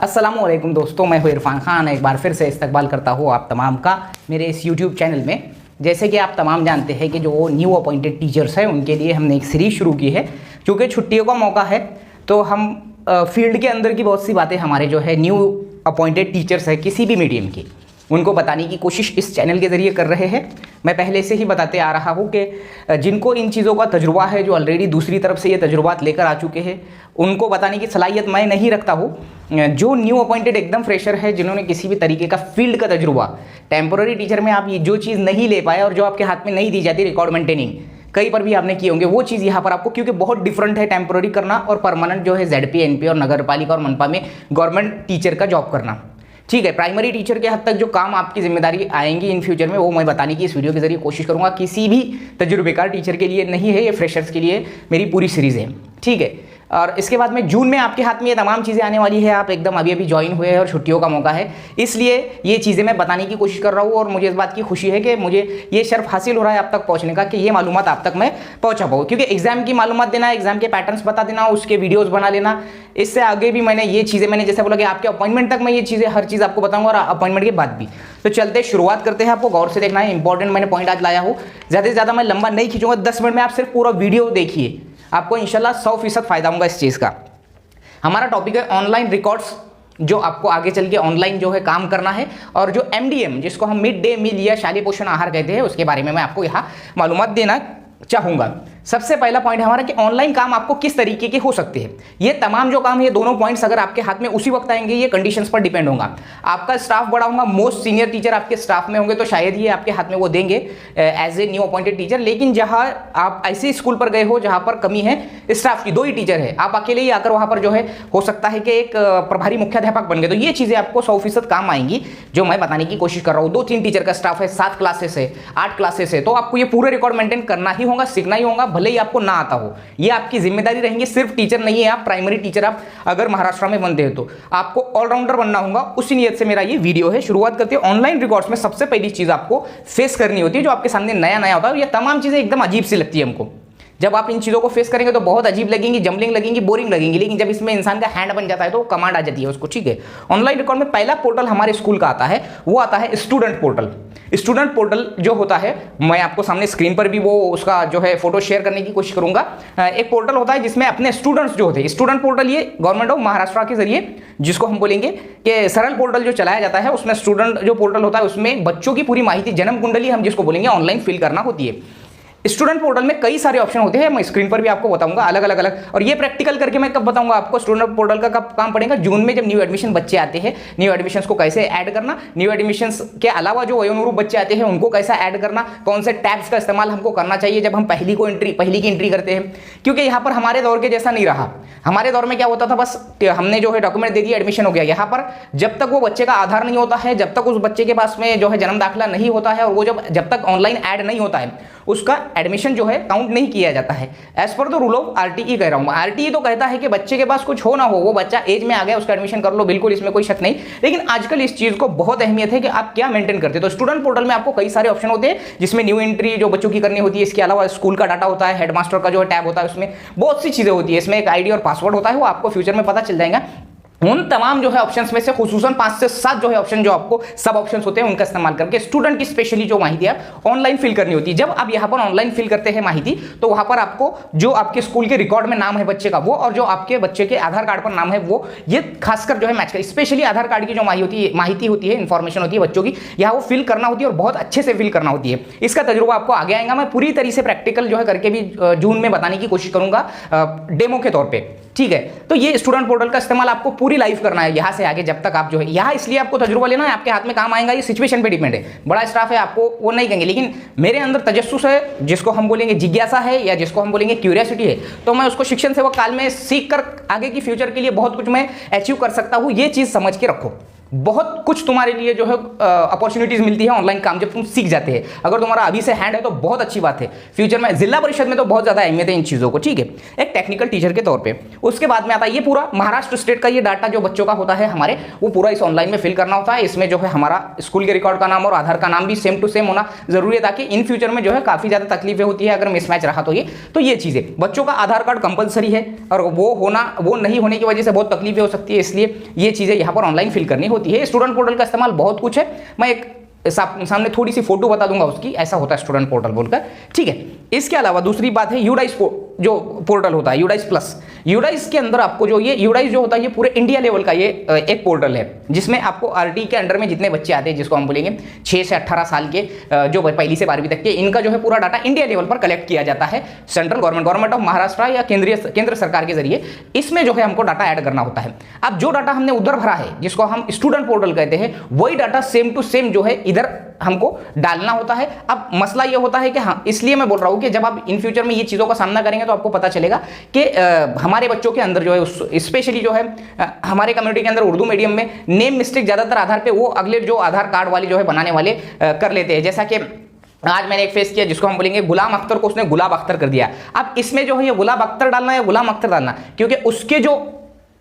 अस्सलामुअलैकुम दोस्तों, मैं हूँ इरफान खान। एक बार फिर से इस्तकबाल करता हूँ आप तमाम का मेरे इस यूट्यूब चैनल में। जैसे कि आप तमाम जानते हैं कि जो न्यू अपॉइंटेड टीचर्स हैं उनके लिए हमने एक सीरीज़ शुरू की है। क्योंकि छुट्टियों का मौका है तो हम फील्ड के अंदर की बहुत सी बातें हमारे जो है न्यू अपॉइंटेड टीचर्स है किसी भी मीडियम की, उनको बताने की कोशिश इस चैनल के ज़रिए कर रहे हैं। मैं पहले से ही बताते आ रहा हूँ कि जिनको इन चीज़ों का तजुर्बा है, जो ऑलरेडी दूसरी तरफ से ये तजुर्बात लेकर आ चुके हैं, उनको बताने की सलाहियत मैं नहीं रखता हूँ। जो न्यू अपॉइंटेड एकदम फ्रेशर है, जिन्होंने किसी भी तरीके का फील्ड का तजुर्बा, टेम्पोररी टीचर में आप ये जो चीज़ नहीं ले पाए और जो आपके हाथ में नहीं दी जाती, रिकॉर्ड मेंटेनिंग कहीं पर भी आपने किए होंगे, वो चीज़ यहाँ पर आपको, क्योंकि बहुत डिफरेंट है टेम्पोररी करना और परमानेंट जो है जेडपी, एनपी और नगर पालिका और मनपा में गवर्नमेंट टीचर का जॉब करना। ठीक है, प्राइमरी टीचर के हद तक जो काम आपकी जिम्मेदारी आएंगी इन फ्यूचर में, वो मैं बताने की इस वीडियो के जरिए कोशिश करूंगा। किसी भी तजुर्बेकार टीचर के लिए नहीं है, ये फ्रेशर्स के लिए मेरी पूरी सीरीज़ है। ठीक है, और इसके बाद में जून में आपके हाथ में ये तमाम चीज़ें आने वाली है। आप एकदम अभी अभी ज्वाइन हुए हैं और छुट्टियों का मौका है, इसलिए ये चीज़ें मैं बताने की कोशिश कर रहा हूँ। और मुझे इस बात की खुशी है कि मुझे ये शर्फ हासिल हो रहा है आप तक पहुँचने का, कि ये मालूमात आप तक मैं पहुँचा पाऊँ। क्योंकि एग्जाम की मालूमात देना, एग्जाम के पैटर्न्स बता देना, उसके वीडियोज़ बना लेना, इससे आगे भी मैंने ये चीज़ें, मैंने जैसे बोला कि आपके अपॉइंटमेंट तक मैं ये चीज़ें हर चीज़ आपको बताऊंगा और अपॉइंटमेंट के बाद भी। तो चलते शुरुआत करते हैं। आपको गौर से देखना है, इंपॉर्टेंट मैंने पॉइंट आज लाया हूँ। ज़्यादा से ज़्यादा मैं लंबा नहीं खींचूंगा, 10 मिनट में आप सिर्फ पूरा वीडियो देखिए, आपको इंशाल्लाह 100% फायदा होगा इस चीज़ का। हमारा टॉपिक है ऑनलाइन रिकॉर्ड्स, जो आपको आगे चल के ऑनलाइन जो है काम करना है। और जो MDM, जिसको हम मिड डे मील या शालेय पोषण आहार कहते हैं, उसके बारे में मैं आपको यहाँ मालूमात देना चाहूँगा। सबसे पहला पॉइंट है हमारा कि ऑनलाइन काम आपको किस तरीके के हो सकते हैं। ये तमाम जो काम है, ये दोनों पॉइंट्स अगर आपके हाथ में उसी वक्त आएंगे, ये कंडीशंस पर डिपेंड होगा। आपका स्टाफ बड़ा होगा, मोस्ट सीनियर टीचर आपके स्टाफ में होंगे, तो शायद ये आपके हाथ में वो देंगे as a new appointed teacher. लेकिन जहाँ आप ऐसे स्कूल पर गए हो जहाँ पर कमी है स्टाफ की, 2 ही टीचर है, आप अकेले ही आकर वहाँ पर जो है हो सकता है कि एक प्रभारी मुख्याध्यापक बन गए, तो ये चीज़ें आपको 100% काम आएंगी, जो मैं बताने की कोशिश कर रहा हूँ। 2-3 टीचर का स्टाफ है, 7 क्लासेस है, 8 क्लासेस है, तो आपको ये पूरे रिकॉर्ड मेंटेन करना ही होगा, सीखना ही होगा, भले ही आपको ना आता हो। ये आपकी जिम्मेदारी रहेंगी। सिर्फ टीचर नहीं है आप, प्राइमरी टीचर आप अगर महाराष्ट्र में बनते हैं तो आपको ऑलराउंडर बनना होगा। उसी नियत से मेरा ये वीडियो है। शुरुआत करते हैं। ऑनलाइन रिकॉर्ड्स में सबसे पहली चीज आपको फेस करनी होती है, जो आपके सामने नया नया होता है। ये तमाम चीजें एकदम अजीब सी लगती है हमको। जब आप इन चीज़ों को फेस करेंगे तो बहुत अजीब लगेंगी, जम्बलिंग लगेंगी, बोरिंग लगेंगी, लेकिन जब इसमें इंसान का हैंड बन जाता है तो कमांड आ जाती है उसको। ठीक है, ऑनलाइन रिकॉर्ड में पहला पोर्टल हमारे स्कूल का आता है, वो आता है स्टूडेंट पोर्टल। स्टूडेंट पोर्टल जो होता है, मैं आपको सामने स्क्रीन पर भी वो उसका जो है फोटो शेयर करने की कोशिश करूंगा। एक पोर्टल होता है जिसमें अपने स्टूडेंट्स जो होते हैं, स्टूडेंट पोर्टल ये गवर्नमेंट ऑफ महाराष्ट्र के जरिए, जिसको हम बोलेंगे कि सरल पोर्टल जो चलाया जाता है, उसमें स्टूडेंट जो पोर्टल होता है उसमें बच्चों की पूरी माहिती, जन्म कुंडली हम जिसको बोलेंगे, ऑनलाइन फिल करना होती है। स्टूडेंट पोर्टल में कई सारे ऑप्शन होते हैं, मैं स्क्रीन पर भी आपको बताऊंगा अलग अलग अलग। और ये प्रैक्टिकल करके मैं कब बताऊंगा आपको स्टूडेंट पोर्टल का कब काम पड़ेगा, जून में, जब न्यू एडमिशन बच्चे आते हैं, न्यू एडमिशंस को कैसे ऐड करना, न्यू एडमिशंस के अलावा जो वयोनुरूप बच्चे आते हैं उनको कैसा ऐड करना, कौन से टैब्स का इस्तेमाल हमको करना चाहिए जब हम पहली की एंट्री करते हैं। क्योंकि यहाँ पर हमारे दौर के जैसा नहीं रहा। हमारे दौर में क्या होता था, बस हमने जो है डॉक्यूमेंट दे दिया, एडमिशन हो गया। यहाँ पर जब तक वो बच्चे का आधार नहीं होता है, जब तक उस बच्चे के पास में जो है जन्म दाखिला नहीं होता है, और वो जब तक ऑनलाइन ऐड नहीं होता है, उसका एडमिशन जो है काउंट नहीं किया जाता है। As per the rule of RTE कह रहा हूं। RTE तो कहता है कि बच्चे के पास कुछ हो ना हो, वो बच्चा एज में आ गया, उसका एडमिशन कर लो, बिल्कुल इसमें कोई शक नहीं। लेकिन आजकल इस चीज को बहुत अहमियत है कि आप क्या मेंटेन करते हैं। तो स्टूडेंट पोर्टल में आपको कई सारे ऑप्शन होते हैं, जिसमें न्यू एंट्री जो बच्चों की करनी होती है, इसके अलावा स्कूल का डाटा होता है, हेडमास्टर का जो टैब होता है, उसमें बहुत सी चीजें होती है। इसमें एक ID और पासवर्ड होता है, वो आपको फ्यूचर में पता चल जाएगा। उन तमाम जो है ऑप्शंस में से खुसूसन 5 से 7 जो है ऑप्शन, जो आपको सब ऑप्शंस होते हैं, उनका इस्तेमाल करके स्टूडेंट की स्पेशली जो माहिती आप ऑनलाइन फिल करनी होती है। जब आप यहाँ पर ऑनलाइन फिल करते हैं माहिती, तो वहां पर आपको जो आपके स्कूल के रिकॉर्ड में नाम है बच्चे का, वो, और जो आपके बच्चे के आधार कार्ड पर नाम है वो, ये खासकर जो है मैच कर। स्पेशली आधार कार्ड की जो माहिती होती है, इंफॉर्मेशन होती है बच्चों की, यहाँ वो फिल करना होती है और बहुत अच्छे से फिल करना होती है। इसका तजुर्बा आपको आगे आएगा। मैं पूरी तरीके से प्रैक्टिकल जो है करके भी जून में बताने की कोशिश करूंगा, डेमो के तौर पर। ठीक है, तो ये स्टूडेंट पोर्टल का इस्तेमाल आपको पूरी लाइफ करना है यहाँ से आगे, जब तक आप जो है यहाँ, इसलिए आपको तजुर्बा लेना है, आपके हाथ में काम आएगा। ये सिचुएशन पे डिपेंड है। बड़ा स्टाफ है, आपको वो नहीं कहेंगे, लेकिन मेरे अंदर तजस्सुस है, जिसको हम बोलेंगे जिज्ञासा है, या जिसको हम बोलेंगे क्यूरियोसिटी है, तो मैं उसको शिक्षण सेवा काल में सीख कर आगे की फ्यूचर के लिए बहुत कुछ मैं अचीव कर सकता हूँ। ये चीज़ समझ के रखो। बहुत कुछ तुम्हारे लिए जो है अपॉर्चुनिटीज मिलती है ऑनलाइन काम जब तुम सीख जाते हैं। अगर तुम्हारा अभी से हैंड है तो बहुत अच्छी बात है, फ्यूचर में जिला परिषद में तो बहुत ज़्यादा अहमियत है इन चीज़ों को, ठीक है, एक टेक्निकल टीचर के तौर पे। उसके बाद में आता है ये पूरा महाराष्ट्र स्टेट का ये डाटा जो बच्चों का होता है हमारे, वो पूरा इस ऑनलाइन में फिल करना होता है। इसमें जो है हमारा स्कूल के रिकॉर्ड का नाम और आधार का नाम भी सेम टू सेम होना जरूरी है, ताकि इन फ्यूचर में जो है काफ़ी ज़्यादा तकलीफें होती है अगर मिसमैच रहा तो ये चीज़ें। बच्चों का आधार कार्ड कंपलसरी है और वो नहीं होने की वजह से बहुत तकलीफें हो सकती है, इसलिए ये चीज़ें यहाँ पर ऑनलाइन फिल करनी होती है। स्टूडेंट पोर्टल का इस्तेमाल बहुत कुछ है, मैं एक सामने थोड़ी सी फोटो बता दूंगा उसकी, ऐसा होता है स्टूडेंट पोर्टल बोलकर, ठीक है। इसके अलावा दूसरी बात है यूडाइस जो पोर्टल होता है, यूडाइस प्लस। यूडाइस के अंदर आपको जो ये यूडाइस जो होता है ये पूरे इंडिया लेवल का ये एक पोर्टल है, जिसमें आपको आरटी के अंडर में जितने बच्चे आते हैं, जिसको हम बोलेंगे 6 से 18 साल के, जो पहली से 12वीं तक के, इनका जो है पूरा डाटा इंडिया लेवल पर कलेक्ट किया जाता है सेंट्रल गवर्नमेंट ऑफ महाराष्ट्र या केंद्र सरकार के जरिए। इसमें जो है हमको डाटा ऐड करना होता है। अब जो डाटा हमने उधर भरा है, जिसको हम स्टूडेंट पोर्टल कहते हैं, वही डाटा सेम टू सेम जो है इधर हमको डालना होता है। अब मसला ये होता है कि हाँ, इसलिए मैं बोल रहा हूँ कि जब आप इन फ्यूचर में ये चीज़ों का सामना करेंगे तो आपको पता चलेगा कि हमारे बच्चों के अंदर जो है, स्पेशली जो है हमारे कम्युनिटी के अंदर उर्दू मीडियम में नेम मिस्टेक ज़्यादातर आधार पे वो अगले जो आधार कार्ड वाले जो है बनाने वाले कर लेते हैं। जैसा कि आज मैंने एक फेस किया जिसको हम बोलेंगे गुलाम अख्तर को उसने गुलाब अख्तर कर दिया। अब इसमें जो है ये गुलाब अख्तर डालना है, गुलाम अख्तर डालना, क्योंकि उसके जो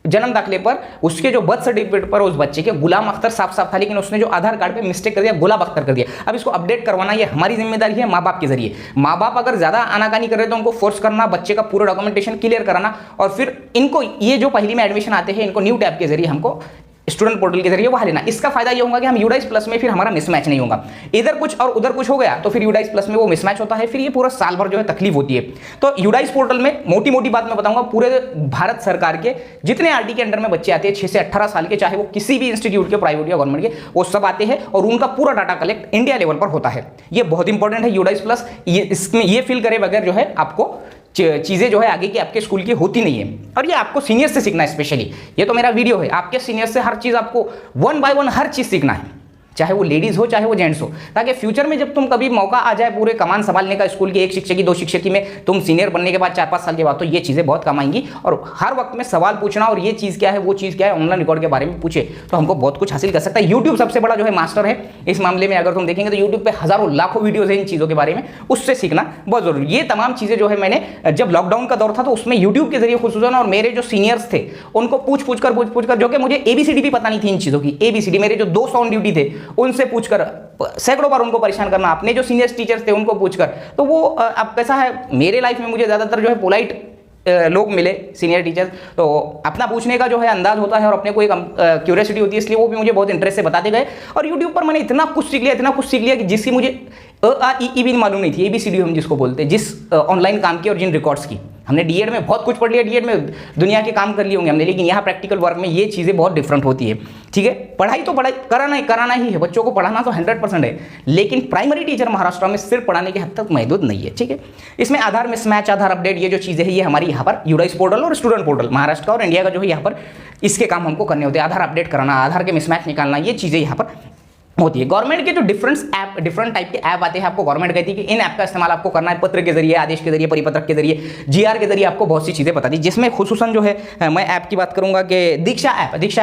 जन्म दाखिले पर, उसके जो बर्थ सर्टिफिकेट पर उस बच्चे के गुलाम अख्तर साफ साफ था, लेकिन उसने जो आधार कार्ड पे मिस्टेक कर दिया, गुलाब अख्तर कर दिया। अब इसको अपडेट करवाना ये हमारी जिम्मेदारी है माँ बाप के जरिए। माँ बाप अगर ज्यादा आनाकानी कर रहे तो उनको फोर्स करना, बच्चे का पूरा डॉक्यूमेंटेशन क्लियर कराना, और फिर इनको ये जो पहली में एडमिशन आते हैं इनको न्यू टैब के जरिए हमको स्टूडेंट पोर्टल के जरिए वहां लेना। इसका फायदा ये होगा कि हम यूडाइस प्लस में फिर हमारा मिसमैच नहीं होगा, इधर कुछ और उधर कुछ हो गया तो फिर यूडाइस प्लस में वो मिसमैच होता है, फिर ये पूरा साल भर जो है तकलीफ होती है। तो यूडाइस पोर्टल में मोटी मोटी बात मैं बताऊंगा, पूरे भारत सरकार के जितने आरटी के अंडर में बच्चे आते हैं 6 से 18 साल के, चाहे वो किसी भी इंस्टीट्यूट के, प्राइवेट या गवर्नमेंट के, वो सब आते हैं और उनका पूरा डाटा कलेक्ट इंडिया लेवल पर होता है। ये बहुत इंपॉर्टेंट है यूडाइस प्लस। ये इसमें ये फिल करे बगैर जो है आपको चीजें जो है आगे की आपके स्कूल की होती नहीं है, और ये आपको सीनियर से सीखना है। स्पेशली ये तो मेरा वीडियो है, आपके सीनियर से हर चीज आपको 1 बाय 1 हर चीज सीखना है, चाहे वो लेडीज हो चाहे वो जेंट्स हो, ताकि फ्यूचर में जब तुम कभी मौका आ जाए पूरे कमान संभालने का, स्कूल की 1 शिक्षक की 2 शिक्षक की में तुम सीनियर बनने के बाद 4-5 साल के बाद, तो ये चीजें बहुत कम आएंगी। और हर वक्त में सवाल पूछना और ये चीज क्या है वो चीज क्या है ऑनलाइन रिकॉर्ड के बारे में पूछे तो हमको बहुत कुछ हासिल कर सकता है। यूट्यूब सबसे बड़ा जो है मास्टर है इस मामले में। अगर तुम देखेंगे तो यूट्यूब पे हजारों लाखों वीडियोज है इन चीजों के बारे में, उससे सीखना बहुत जरूरी। ये तमाम चीजें जो है मैंने जब लॉकडाउन का दौर था तो उसमें यूट्यूब के जरिए खुसूसन, और मेरे जो सीनियर्स थे उनको पूछ कर, जो कि मुझे ABCD भी पता नहीं थी इन चीजों की, ABCD मेरे जो 200 ऑन ड्यूटी थे उनसे पूछकर सैकड़ों बार उनको परेशान करना, अपने जो सीनियर टीचर्स थे उनको पूछकर। तो वो अब कैसा है, मेरे लाइफ में मुझे ज्यादातर जो है पोलाइट लोग मिले सीनियर टीचर्स, तो अपना पूछने का जो है अंदाज होता है और अपने को एक क्यूरियोसिटी होती है, इसलिए वो भी मुझे बहुत इंटरेस्ट से बताते गए। और यूट्यूब पर मैंने इतना कुछ सीख लिया कि जिसकी मुझे ई भी मालूम नहीं थी, ABCD हम जिसको बोलते हैं, जिस ऑनलाइन काम की और जिन रिकॉर्ड्स की। हमने डीएड में बहुत कुछ पढ़ लिया, डीएड में दुनिया के काम कर लिए होंगे हमने, लेकिन यहाँ प्रैक्टिकल वर्क में ये चीज़ें बहुत डिफरेंट होती है, ठीक है। पढ़ाई तो पढ़ाई कराना ही है, बच्चों को पढ़ाना तो 100% है, लेकिन प्राइमरी टीचर महाराष्ट्र में सिर्फ पढ़ाने के हद तक महदूद नहीं है, ठीक है। इसमें आधार मिसमैच, आधार अपडेट, ये जो चीज़ें हैं ये हमारी यहाँ पर यूडाइस पोर्टल और स्टूडेंट पोर्टल महाराष्ट्र का और इंडिया का जो है यहाँ पर इसके काम हमको करने होते हैं। आधार अपडेट कराना, आधार के मिसमैच निकालना, ये चीज़ें यहाँ पर होती है। गवर्नमेंट के जो डिफरेंट टाइप के ऐप आते हैं, आपको गवर्नमेंट कहती है कि इन ऐप का इस्तेमाल आपको करना है, पत्र के जरिए, आदेश के जरिए, परिपत्रक के जरिए, GR के जरिए आपको बहुत सी चीज़ें बताती है। जिसमें खुसूसन जो है मैं ऐप की बात करूंगा कि दीक्षा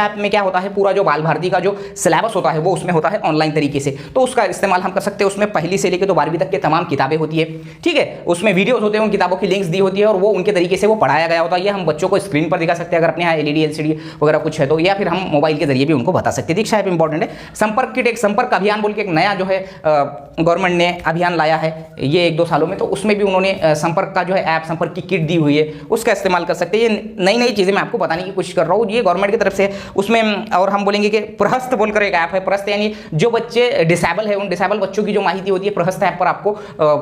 ऐप में क्या होता है, पूरा जो बाल भारती का जो सिलेबस होता है वो उसमें होता है ऑनलाइन तरीके से, तो उसका इस्तेमाल हम कर सकते हैं। उसमें पहली से लेकर तो 12वीं तक की तमाम किताबें होती है, ठीक है। उसमें वीडियोज होते हैं, उन किताबों की लिंक्स दी होती है और वो उनके तरीके से वो पढ़ाया गया होता है। ये हम बच्चों को स्क्रीन पर दिखा सकते हैं अगर अपने यहाँ LED LCD वगैरह कुछ है तो, या फिर हम मोबाइल के जरिए भी उनको बता सकते हैं। दीक्षा ऐप इंपॉर्टेंट है। संपर्क किट, एक संपर्क अभियान बोल के एक नया जो है गवर्नमेंट ने अभियान लाया है ये 1-2 सालों में, तो उसमें भी उन्होंने संपर्क का जो है ऐप, संपर्क की किट दी हुई है, उसका इस्तेमाल कर सकते हैं। ये नई चीज़ें मैं आपको बताने की कोशिश कर रहा हूँ, ये गवर्नमेंट की तरफ से। उसमें और हम बोलेंगे कि प्रहस्त बोलकर एक ऐप है, प्रहस्त यानी जो बच्चे डिसेबल है उन डिसेबल बच्चों की जो माहिती होती है प्रहस्त ऐप पर आपको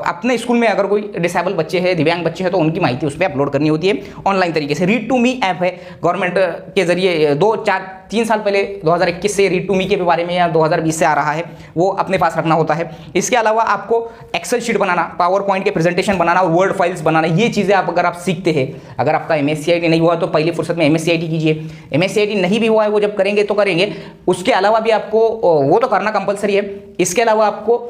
अपने स्कूल में अगर कोई डिसेबल बच्चे हैं, दिव्यांग बच्चे हैं, तो उनकी माहिती उस पर अपलोड करनी होती है ऑनलाइन तरीके से। रीड टू मी ऐप है गवर्नमेंट के जरिए, 2-4-3 साल पहले 2021 से रीड टू मी के बारे में या 2020 से आ रहा है, वो अपने पास रखना होता है। इसके अलावा आपको एक्सेल शीट बनाना, पावर पॉइंट के प्रेजेंटेशन बनाना और वर्ड फाइल्स बनाना, ये चीज़ें आप अगर आप सीखते हैं, अगर आपका MSc नहीं हुआ तो पहली फुर्सत में MSc कीजिए। MSc नहीं भी हुआ है वो जब करेंगे तो करेंगे, उसके अलावा भी आपको वो तो करना कंपलसरी है। इसके अलावा आपको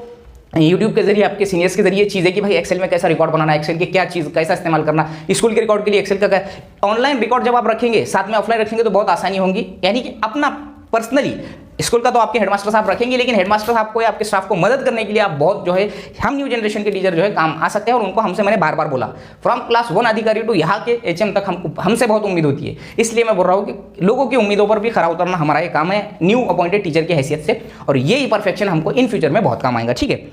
यूट्यूब के जरिए, आपके सीनियर्स के जरिए चीज़ें कि भाई एक्सेल में कैसा रिकॉर्ड बनाना है, एक्सेल की क्या चीज़ कैसा इस्तेमाल करना, स्कूल के रिकॉर्ड के लिए एक्सेल का ऑनलाइन रिकॉर्ड जब आप रखेंगे साथ में ऑफलाइन रखेंगे तो बहुत आसानी होंगी। यानी कि अपना पर्सनली स्कूल का तो आपके हेडमास्टर साहब रखेंगे, लेकिन हेडमास्टर साहब को या आपके स्टाफ को मदद करने के लिए आप बहुत जो है हम न्यू जनरेशन के टीचर जो है काम आ सकते हैं। और उनको हमसे मैंने बार बार बोला, फ्रॉम क्लास 1 अधिकारी टू यहाँ के HM तक हमसे बहुत उम्मीद होती है। इसलिए मैं बोल रहा हूँ कि लोगों की उम्मीदों पर भी खरा उतरना हमारा ये काम है न्यू अपॉइंटेड टीचर की हैसियत से, और यही परफेक्शन हमको इन फ्यूचर में बहुत काम आएगा। ठीक है,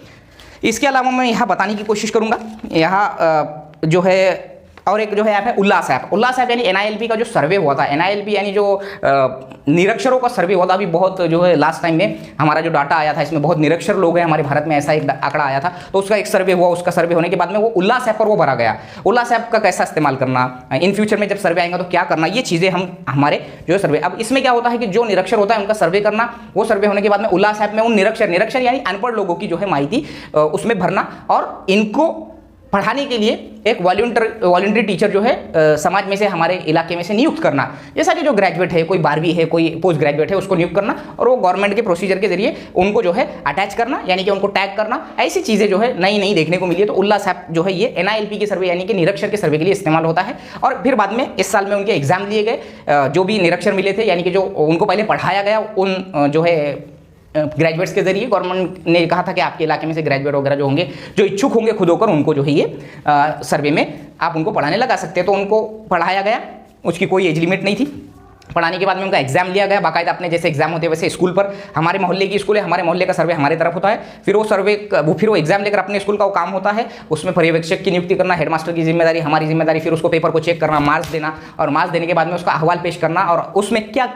इसके अलावा मैं यहाँ बताने की कोशिश करूँगा, यहाँ जो है और एक जो है ऐप है उल्लास ऐप। उल्लास ऐप यानी NILP का जो सर्वे हुआ था, NILP यानी जो निरक्षरों का सर्वे हुआ था, अभी बहुत जो है लास्ट टाइम में हमारा जो डाटा आया था, इसमें बहुत निरक्षर लोग हैं हमारे भारत में, ऐसा एक आंकड़ा आया था। तो उसका एक सर्वे हुआ, उसका सर्वे होने के बाद में वो उल्लास ऐप पर वो भरा गया। उल्लास ऐप का कैसा इस्तेमाल करना, इन फ्यूचर में जब सर्वे आएगा तो क्या करना, ये चीज़ें हम हमारे जो है सर्वे। अब इसमें क्या होता है कि जो निरक्षर होता है उनका सर्वे करना, वो सर्वे होने के बाद में उल्लास ऐप में उन निरक्षर यानी अनपढ़ लोगों की जो है माहिती उसमें भरना, और इनको पढ़ाने के लिए एक वॉलंटरी टीचर जो है समाज में से हमारे इलाके में से नियुक्त करना। जैसा कि जो ग्रेजुएट है, कोई 12वीं है, कोई पोस्ट ग्रेजुएट है, उसको नियुक्त करना और वो गवर्नमेंट के प्रोसीजर के जरिए उनको जो है अटैच करना, यानी कि उनको टैग करना। ऐसी चीज़ें जो है नई नई देखने को मिली है। तो उल्लास ऐप जो है ये NILP के सर्वे यानी कि निरक्षर के सर्वे के लिए इस्तेमाल होता है। और फिर बाद में इस साल में उनके एग्जाम लिए गए, जो भी निरक्षर मिले थे, यानी कि जो उनको पहले पढ़ाया गया, उन जो है ग्रेजुएट्स के जरिए गवर्नमेंट ने कहा था कि आपके इलाके में से ग्रेजुएट वगैरह जो होंगे, जो इच्छुक होंगे खुद होकर, उनको जो है ये सर्वे में आप उनको पढ़ाने लगा सकते हैं। तो उनको पढ़ाया गया, उसकी कोई एज लिमिट नहीं थी। पढ़ाने के बाद में उनका एग्जाम लिया गया, बाकायदा अपने जैसे एग्जाम होते हैं वैसे स्कूल पर, हमारे मोहल्ले की स्कूल है, हमारे मोहल्ले का सर्वे हमारे तरफ होता है। फिर वो सर्वे फिर वो एग्जाम लेकर अपने स्कूल का वो काम होता है, उसमें पर्यवेक्षक की नियुक्ति करना, हेडमास्टर की जिम्मेदारी, हमारी जिम्मेदारी, फिर उसको पेपर को चेक करना, मार्क्स देना, और मार्क्स देने के बाद में उसका अहवाल पेश करना, और उसमें क्या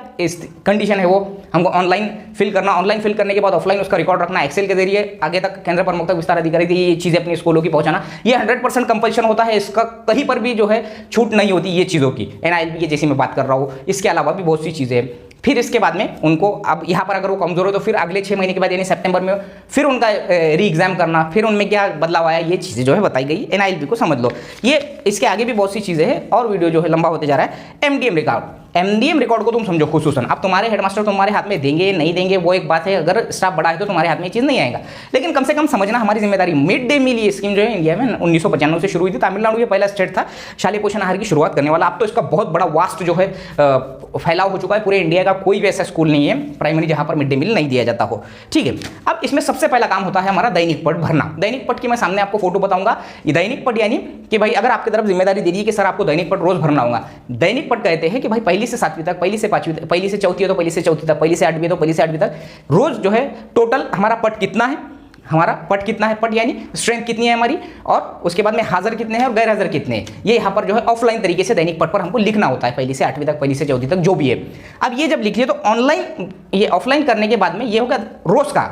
कंडीशन है वो हमको ऑनलाइन फिल करना। ऑनलाइन फिल करने के बाद ऑफलाइन उसका रिकॉर्ड रखना, एक्सेल के जरिए आगे तक केंद्र प्रमुख तक विस्तार अधिकारी थी ये चीज़ें अपनी स्कूलों की पहुंचाना। ये 100% कंपल्शन होता है, इसका कहीं पर भी जो है छूट नहीं होती ये चीज़ों की। NILP की जैसी मैं बात कर रहा हूँ, इसके अलावा भी बहुत सी चीज़ें। फिर इसके बाद में उनको अब यहाँ पर अगर वो कमजोर हो तो फिर अगले 6 महीने के बाद यानी सितंबर में फिर उनका री एग्जाम करना, फिर उनमें क्या बदलाव आया, ये चीज़ें जो है बताई गई। NILP को समझ लो। ये इसके आगे भी बहुत सी चीज़ें हैं और वीडियो जो है लंबा होते जा रहा है। MDM रिकॉर्ड को तुम समझो खुसूसन। अब तुम्हारे हेडमास्टर तुम्हारे हाथ में देंगे नहीं देंगे वो एक बात है, अगर स्टाफ बड़ा है तो तुम्हारे हाथ में ये चीज़ नहीं आएगा, लेकिन कम से कम समझना हमारी जिम्मेदारी। मिड डे मील ये स्कीम जो है इंडिया में 1995 से शुरू हुई थी। तमिलनाडु ये पहला स्टेट था शालेय पोषण आहार की शुरुआत करने वाला। अब तो इसका बहुत बड़ा वास्ट जो है फैलाव हो चुका है। पूरे इंडिया का कोई भी ऐसा स्कूल नहीं है प्राइमरी जहाँ पर मिड डे मील नहीं दिया जाता हो। ठीक है, अब इसमें सबसे पहला काम होता है हमारा दैनिक पट भरना। दैनिक पट की मैं सामने आपको फोटो बताऊंगा। ये दैनिक पट यानी कि भाई अगर आपकी तरफ जिम्मेदारी दे दी कि सर आपको दैनिक पट रोज भरना होगा। दैनिक पट कहते हैं कि भाई पहली से 7वीं तक, पहली से 5वीं तक, पहली से 4वीं है तो पहली से 4वीं तक, पहली से 8वीं तो पहली से 8वीं तक, रोज जो है टोटल हमारा पट कितना है, हमारा पट कितना है, पट यानी स्ट्रेंथ कितनी है हमारी, और उसके बाद में हाजिर कितने हैं और गैर हाजिर कितने हैं, ये यहाँ पर जो है ऑफलाइन तरीके से दैनिक पट पर हमको लिखना होता है, पहली से 8वीं तक, पहली से 4वीं तक जो भी है। अब ये जब लिखिए तो ऑनलाइन, ये ऑफलाइन करने के बाद में ये होगा रोज का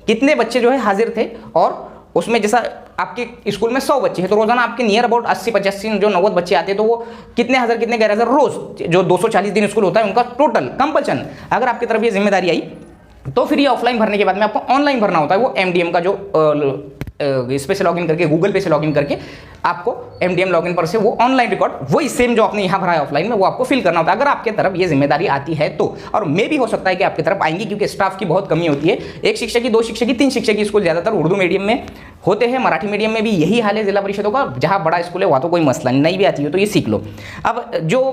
कितने बच्चे जो है हाजिर थे, और उसमें जैसा आपके स्कूल में 100 बच्चे हैं तो रोजाना आपके नियर अबाउट 80-85 जो 90 बच्चे आते हैं, तो वो कितने हाजिर कितने गैर हाजिर रोज, जो 240 दिन स्कूल होता है उनका टोटल कंपल्सन। अगर आपकी तरफ ये जिम्मेदारी आई तो फिर ये ऑफलाइन भरने के बाद में आपको ऑनलाइन भरना होता है। वो MDM का जो इस पे से लॉगिन करके, गूगल पे से लॉगिन करके आपको MDM लॉगिन पर से वो ऑनलाइन रिकॉर्ड वही सेम जो आपने यहाँ भरा है ऑफलाइन में वो आपको फिल करना होता है। अगर आपके तरफ ये जिम्मेदारी आती है तो, और मे भी हो सकता है कि आपकी तरफ आएंगी क्योंकि स्टाफ की बहुत कमी होती है। 1 शिक्षक की, 2 शिक्षक की, 3 शिक्षक की स्कूल ज़्यादातर उर्दू मीडियम में होते हैं। मराठी मीडियम में भी यही हाल है जिला परिषदों का। जहाँ बड़ा स्कूल है वहाँ तो कोई मसला नहीं भी आती हो तो ये सीख लो। अब जो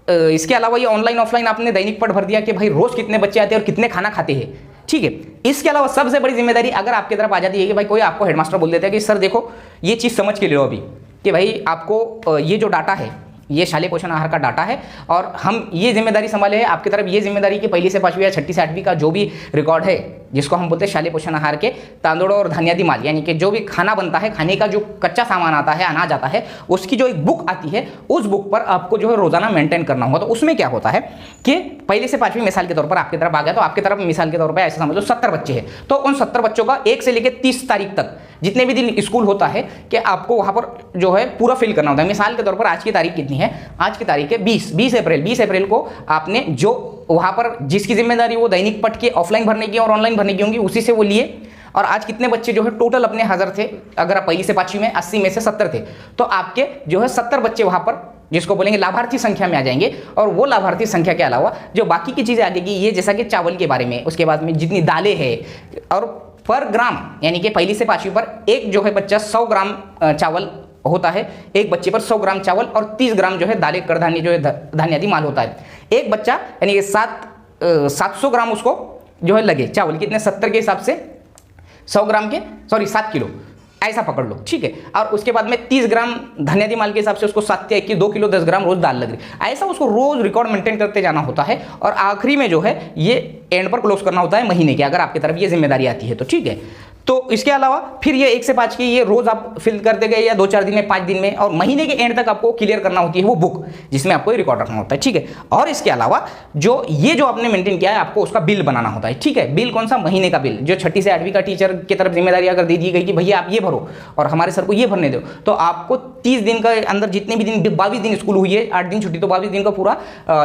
इसके अलावा ये ऑनलाइन ऑफलाइन आपने दैनिक पट भर दिया कि भाई रोज कितने बच्चे आते हैं और कितने खाना खाते हैं। ठीक है, इसके अलावा सबसे बड़ी जिम्मेदारी अगर आपकी तरफ आ जाती है कि भाई कोई आपको हेडमास्टर बोल देता है कि सर देखो ये चीज़ समझ के ले लो अभी कि भाई आपको ये जो डाटा है ये शालेय पोषण आहार का डाटा है और हम ये जिम्मेदारी संभाले है। आपकी तरफ ये जिम्मेदारी कि पहली से 5वीं या 6ठी से 8वीं का जो भी रिकॉर्ड है जिसको हम बोलते हैं शालेय पोषण आहार के तांदूड़ और धान्यादि माल, यानी कि जो भी खाना बनता है, खाने का जो कच्चा सामान आता है, अनाज आता है, उसकी जो एक बुक आती है उस बुक पर आपको जो है रोजाना मेंटेन करना होगा। तो उसमें क्या होता है कि पहले से 5वीं मिसाल के तौर पर आपकी तरफ आ गया तो आपकी तरफ मिसाल के तौर पर ऐसे समझ लो 70 बच्चे हैं तो उन 70 बच्चों का 1 से लेकर 30 तारीख तक जितने भी दिन स्कूल होता है कि आपको वहां पर जो है पूरा फिल करना होता है। मिसाल के तौर पर आज की तारीख कितनी है, आज की तारीख है 20 अप्रैल। 20 अप्रैल को आपने जो वहां पर जिसकी जिम्मेदारी वो दैनिक पट के ऑफलाइन भरने की और ऑनलाइन भरने की होंगी उसी से वो लिए, और आज कितने बच्चे जो है टोटल अपने हाजिर थे। अगर आप पहली से 5वीं में 80 में से 70 थे तो आपके जो है 70 बच्चे वहां पर जिसको बोलेंगे लाभार्थी संख्या में आ जाएंगे। और वो लाभार्थी संख्या के अलावा जो बाकी की चीजें आ जाएगी, ये जैसा कि चावल के बारे में, उसके बाद में जितनी दालें हैं, और पर ग्राम यानी कि पहली से 5वीं पर एक जो है बच्चा 100 ग्राम चावल होता है, एक बच्चे पर 100 ग्राम चावल और 30 ग्राम जो है दालें कड़धान्य जो है धान्यादि माल होता है। एक बच्चा यानी कि 700 ग्राम उसको जो है लगे चावल, कितने 70 के हिसाब से 100 ग्राम के, सॉरी 7 किलो ऐसा पकड़ लो, ठीक है। और उसके बाद में 30 ग्राम धनिया माल के हिसाब से उसको 7 या 21 2 किलो 10 ग्राम रोज दाल लग रही, ऐसा उसको रोज रिकॉर्ड मेंटेन करते जाना होता है। और आखिरी में जो है ये एंड पर क्लोज करना होता है महीने के, अगर आपकी तरफ ये जिम्मेदारी आती है तो, ठीक है। तो इसके अलावा फिर ये 1 से 5 की ये रोज आप फिल करते गए या 2-4 दिन में, 5 दिन में, और महीने के एंड तक आपको क्लियर करना होती है वो बुक, जिसमें आपको रिकॉर्ड रखना होता है, ठीक है। और इसके अलावा जो आपने मेंटेन किया है आपको उसका बिल बनाना होता है, ठीक है। बिल कौन सा? महीने का बिल, जो 6ठी से 8वीं का टीचर की तरफ जिम्मेदारी अगर दे दी गई कि भैया आप ये भरो और हमारे सर को ये भरने दो, तो आपको 30 दिन का अंदर जितने भी दिन, 22 दिन स्कूल हुई है, 8 दिन छुट्टी, तो 22 दिन का पूरा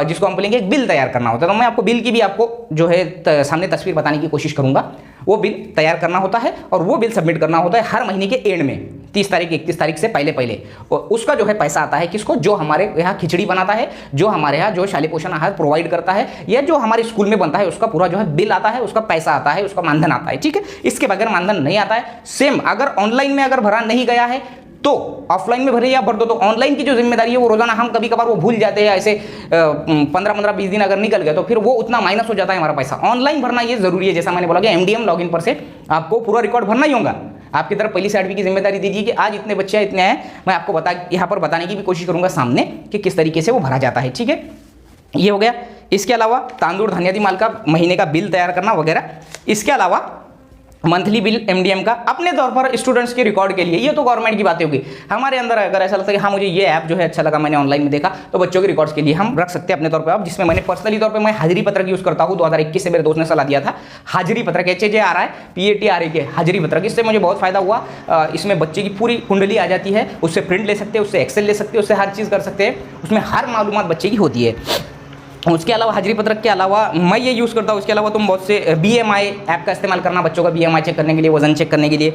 जिसको हम बोलेंगे एक बिल तैयार करना होता है। तो मैं आपको बिल की भी आपको जो है सामने तस्वीर बताने की कोशिश करूंगा। वो बिल तैयार करना होता है और वो बिल सबमिट करना होता है हर महीने के एंड में, 30 तारीख 31 तारीख से पहले। और उसका जो है पैसा आता है किसको? जो हमारे यहाँ खिचड़ी बनाता है, जो हमारे यहाँ जो शालेय पोषण आहार प्रोवाइड करता है, या जो हमारे स्कूल में बनता है, उसका पूरा जो है बिल आता है, उसका पैसा आता है, उसका मानधन आता है, ठीक है। इसके बगैर मानधन नहीं आता है। सेम अगर ऑनलाइन में अगर भरा नहीं गया है तो ऑफलाइन में भरे या भर दो, तो ऑनलाइन की जो जिम्मेदारी है वो रोजाना हम कभी कभार वो भूल जाते हैं, ऐसे 15-20 दिन अगर निकल गए तो फिर वो उतना माइनस हो जाता है हमारा पैसा। ऑनलाइन भरना ये जरूरी है, जैसा मैंने बोला कि MDM लॉगिन पर से आपको पूरा रिकॉर्ड भरना ही होगा। आपकी तरफ पहली से 8वीं की जिम्मेदारी दीजिए कि आज इतने बच्चे इतने हैं, मैं आपको यहाँ पर बताने की भी कोशिश करूंगा सामने कि किस तरीके से वो भरा जाता है, ठीक है। ये हो गया। इसके अलावा तांदूर धनिया माल का महीने का बिल तैयार करना वगैरह। इसके अलावा मंथली बिल MDM का अपने तौर पर स्टूडेंट्स के रिकॉर्ड के लिए, ये तो गवर्नमेंट की बातें होगी। हमारे अंदर अगर ऐसा लगता है कि हाँ मुझे ये ऐप जो है अच्छा लगा, मैंने ऑनलाइन में देखा, तो बच्चों के रिकॉर्ड्स के लिए हम रख सकते हैं अपने तौर पर। अब जिसमें मैंने पर्सनली तौर पर मैं हाजिरी पत्रक यूज करता हूँ, 2021 से मेरे दोस्त ने सलाह दिया था। हाजिरी पत्रक HHARI PATRA के हाजिरी पत्रक, इससे मुझे बहुत फायदा हुआ। इसमें बच्चे की पूरी कुंडली आ जाती है, उससे प्रिंट ले सकते हैं, उससे एक्सेल ले सकते हैं, उससे हर चीज़ कर सकते हैं, उसमें हर मालूमात बच्चे की होती है। उसके अलावा हाजिरी पत्रक के अलावा मैं ये यूज़ करता हूँ। उसके अलावा तुम बहुत से BMI ऐप का इस्तेमाल करना, बच्चों का BMI चेक करने के लिए, वजन चेक करने के लिए,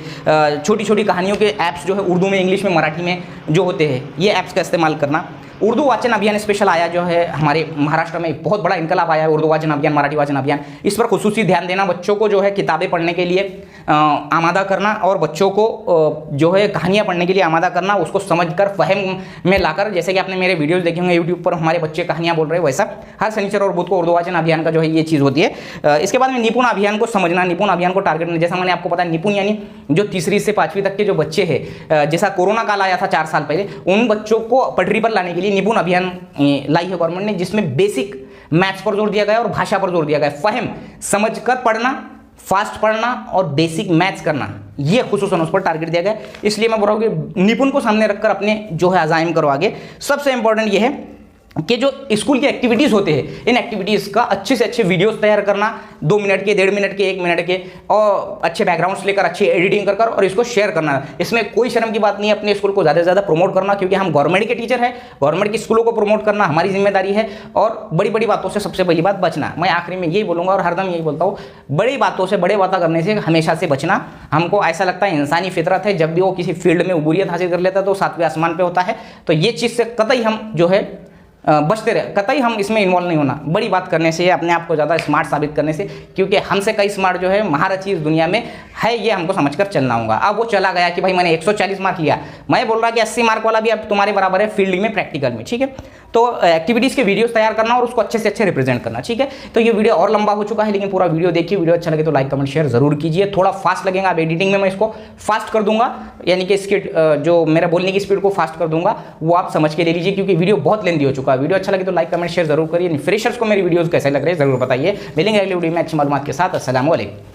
छोटी छोटी कहानियों के ऐप्स जो है उर्दू में, इंग्लिश में, मराठी में जो होते हैं, ये ऐप्स का इस्तेमाल करना। उर्दू वाचन अभियान स्पेशल आया जो है हमारे महाराष्ट्र में, बहुत बड़ा इनकलाब आया है उर्दू वाचन अभियान, मराठी वाचन अभियान। इस पर खुसूसी ध्यान देना, बच्चों को जो है किताबें पढ़ने के लिए आमादा करना, और बच्चों को जो है कहानियाँ पढ़ने के लिए आमादा करना, उसको समझकर फहम में लाकर, जैसे कि आपने मेरे वीडियोस देखे होंगे यूट्यूब पर, हमारे बच्चे कहानियाँ बोल रहे हैं, वैसा हर शनिचर और बुध को उर्दू वाचन अभियान का जो है ये चीज़ होती है। इसके बाद में निपुण अभियान को समझना, निपुण अभियान को टारगेट करना। जैसा मैंने आपको बताया, निपुण यानी जो 3री से 5वीं तक के जो बच्चे हैं, जैसा कोरोना काल आया था 4 साल पहले, उन बच्चों को पटरी पर लाने के लिए निपुण अभियान लाई है गवर्नमेंट ने, जिसमें बेसिक मैथ्स पर जोर दिया गया और भाषा पर जोर दिया गया। फहम, समझकर पढ़ना, फास्ट पढ़ना और बेसिक मैथ्स करना, ये खुसूसन उस पर टारगेट दिया गया। इसलिए मैं बोल रहा हूँ कि निपुण को सामने रखकर अपने जो है अज़ाइम करो आगे। सबसे इंपॉर्टेंट ये है कि जो स्कूल की एक्टिविटीज़ होते हैं, इन एक्टिविटीज़ का अच्छे से अच्छे वीडियोस तैयार करना, 2 मिनट के, 1.5 मिनट के, 1 मिनट के, और अच्छे बैकग्राउंड्स लेकर अच्छी एडिटिंग कर और इसको शेयर करना। इसमें कोई शर्म की बात नहीं है, अपने स्कूल को ज़्यादा से ज़्यादा प्रमोट करना, क्योंकि हम गवर्नमेंट के टीचर हैं, गवर्नमेंट की स्कूलों को प्रमोट करना हमारी जिम्मेदारी है। और बड़ी बड़ी बातों से सबसे पहली बात बचना। मैं आखिरी में यही बोलूँगा और हरदम यही बोलता हूँ, बड़ी बातों से, बड़े बातें करने से हमेशा से बचना। हमको ऐसा लगता है इंसानी फितरत है, जब भी वो किसी फील्ड में उबूरियत हासिल कर लेता है तो 7वें आसमान पर होता है। तो ये चीज़ से कतई हम जो है बचते रहे, कतई हम इसमें इन्वॉल्व नहीं होना। बड़ी बात करने से, अपने आप को ज़्यादा स्मार्ट साबित करने से, क्योंकि हमसे कई स्मार्ट जो है महारथी इस दुनिया में है, ये हमको समझकर चलना होगा। अब वो चला गया कि भाई मैंने 140 मार्क लिया, मैं बोल रहा कि 80 मार्क वाला भी अब तुम्हारे बराबर है फील्ड में, प्रैक्टिकल में, ठीक है। तो एक्टिविटीज़ के वीडियोस तैयार करना और उसको अच्छे से अच्छे रिप्रेजेंट करना, ठीक है। तो ये वीडियो और लंबा हो चुका है, लेकिन पूरा वीडियो देखिए। वीडियो अच्छा लगे तो लाइक कमेंट शेयर जरूर कीजिए। थोड़ा फास्ट लगेगा, अब एडिटिंग में मैं इसको फास्ट कर दूंगा, यानी कि इसकी जो मेरा बोलने की स्पीड को फास्ट कर दूंगा, वो आप समझ के ले लीजिए, क्योंकि वीडियो बहुत लेंदी हो चुका है। वीडियो अच्छा लगे तो लाइक कमेंट शेयर जरूर करिए। फ्रेशर्स को मेरी वीडियोस कैसे लग रहे हैं जरूर बताइए। मिलेंगे अगले वीडियो में अच्छी मालूमात के साथ। अस्सलाम वालेकुम।